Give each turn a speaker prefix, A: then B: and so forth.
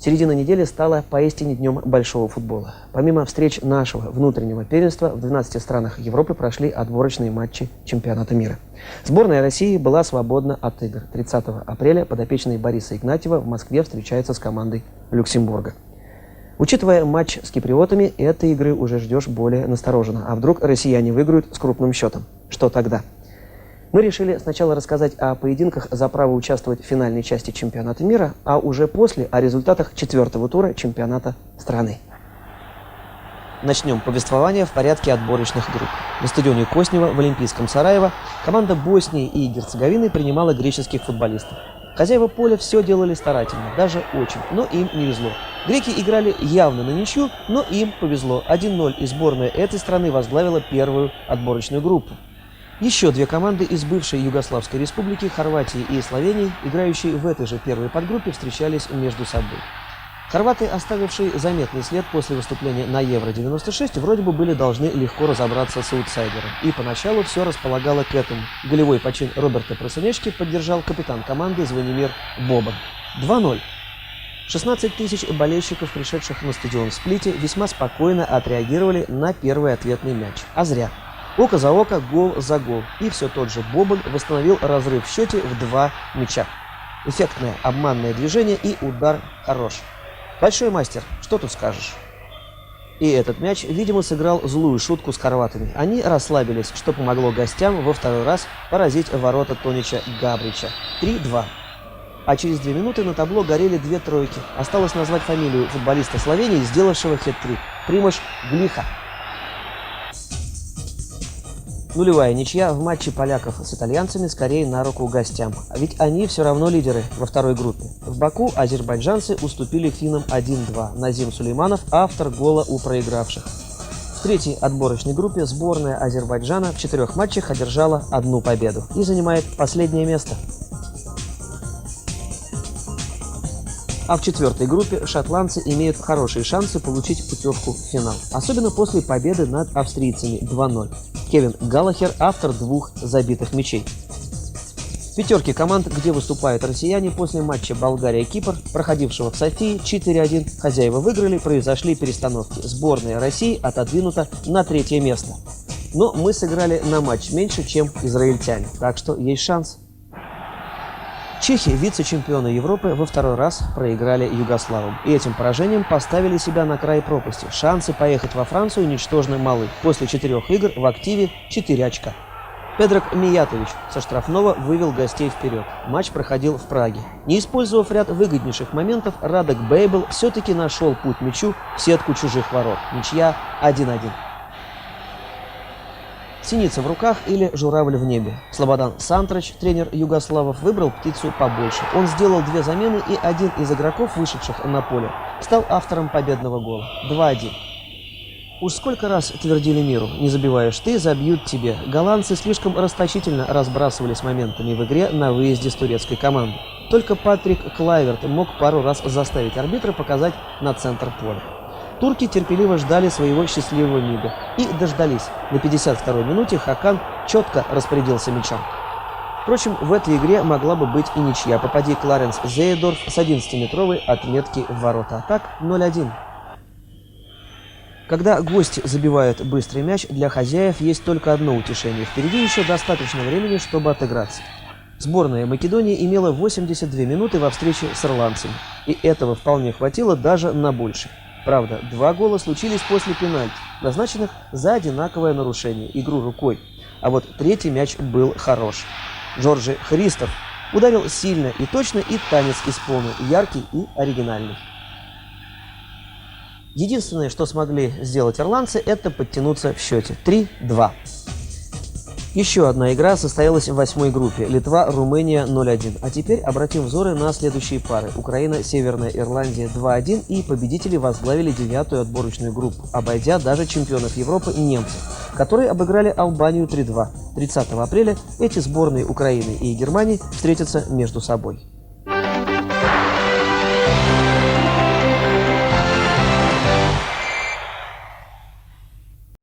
A: Середина недели стала поистине днем большого футбола. Помимо встреч нашего внутреннего первенства, в 12 странах Европы прошли отборочные матчи чемпионата мира. Сборная России была свободна от игр. 30 апреля подопечные Бориса Игнатьева в Москве встречаются с командой Люксембурга. Учитывая матч с киприотами, этой игры уже ждешь более настороженно. А вдруг россияне выиграют с крупным счетом? Что тогда? Мы решили сначала рассказать о поединках за право участвовать в финальной части чемпионата мира, а уже после о результатах 4-го тура чемпионата страны. Начнем повествование в порядке отборочных групп. На стадионе Коснева в Олимпийском Сараево команда Боснии и Герцеговины принимала греческих футболистов. Хозяева поля все делали старательно, даже очень, но им не везло. Греки играли явно на ничью, но им повезло. 1-0, и сборная этой страны возглавила первую отборочную группу. Еще две команды из бывшей Югославской республики, Хорватии и Словении, играющие в этой же первой подгруппе, встречались между собой. Хорваты, оставившие заметный след после выступления на Евро-96, вроде бы были должны легко разобраться с аутсайдером. И поначалу все располагало к этому. Голевой почин Роберта Просонечки поддержал капитан команды Звонимир Бобан. 2-0. 16 тысяч болельщиков, пришедших на стадион в Сплите, весьма спокойно отреагировали на первый ответный мяч. А зря. Око за око, гол за гол. И все тот же Бобан восстановил разрыв в счете в 2 мяча. Эффектное обманное движение и удар хорош. Большой мастер, что тут скажешь? И этот мяч, видимо, сыграл злую шутку с хорватами. Они расслабились, что помогло гостям во второй раз поразить ворота Тонича Габрича. 3-2. А через 2 минуты на табло горели 2 тройки. Осталось назвать фамилию футболиста Словении, сделавшего хет-трик. Примош Глиха. Нулевая ничья в матче поляков с итальянцами скорее на руку гостям. А ведь они все равно лидеры во второй группе. В Баку азербайджанцы уступили финнам 1-2. Назим Сулейманов – автор гола у проигравших. В третьей отборочной группе сборная Азербайджана в 4 матчах одержала 1 победу и занимает последнее место. А в 4-й группе шотландцы имеют хорошие шансы получить путевку в финал. Особенно после победы над австрийцами 2-0. Кевин Галлахер – автор 2 забитых мячей. В 5 команд, где выступают россияне, после матча Болгария-Кипр, проходившего в Софии 4-1, хозяева выиграли, произошли перестановки. Сборная России отодвинута на 3-е место. Но мы сыграли на матч меньше, чем израильтяне, так что есть шанс. Чехи, вице-чемпионы Европы, во 2-й раз проиграли югославам. И этим поражением поставили себя на край пропасти. Шансы поехать во Францию ничтожно малы. После 4 игр в активе 4 очка. Педрак Миятович со штрафного вывел гостей вперед. Матч проходил в Праге. Не использовав ряд выгоднейших моментов, Радек Бейбл все-таки нашел путь мячу в сетку чужих ворот. Ничья 1-1. Синица в руках или журавль в небе. Слободан Сантрач, тренер югославов, выбрал птицу побольше. Он сделал 2 замены, и один из игроков, вышедших на поле, стал автором победного гола. 2-1. Уж сколько раз твердили миру: не забиваешь ты, забьют тебе. Голландцы слишком расточительно разбрасывались моментами в игре на выезде с турецкой командой. Только Патрик Клайверт мог пару раз заставить арбитра показать на центр поля. Турки терпеливо ждали своего счастливого мига. И дождались. На 52-й минуте Хакан четко распорядился мячом. Впрочем, в этой игре могла бы быть и ничья. Попади Кларенс Зейдорф с 11-метровой отметки в ворота. А так 0-1. Когда гость забивает быстрый мяч, для хозяев есть только одно утешение. Впереди еще достаточно времени, чтобы отыграться. Сборная Македонии имела 82 минуты во встрече с ирландцами. И этого вполне хватило даже на больше. Правда, 2 гола случились после пенальти, назначенных за одинаковое нарушение, игру рукой. А вот 3-й мяч был хорош. Джорджи Христов ударил сильно и точно, и танец исполнил, яркий и оригинальный. Единственное, что смогли сделать ирландцы, это подтянуться в счете 3-2. Еще одна игра состоялась в 8-й группе. Литва, Румыния 0-1. А теперь обратим взоры на следующие пары. Украина, Северная Ирландия 2-1, и победители возглавили 9-ю отборочную группу, обойдя даже чемпионов Европы немцев, которые обыграли Албанию 3-2. 30 апреля эти сборные Украины и Германии встретятся между собой.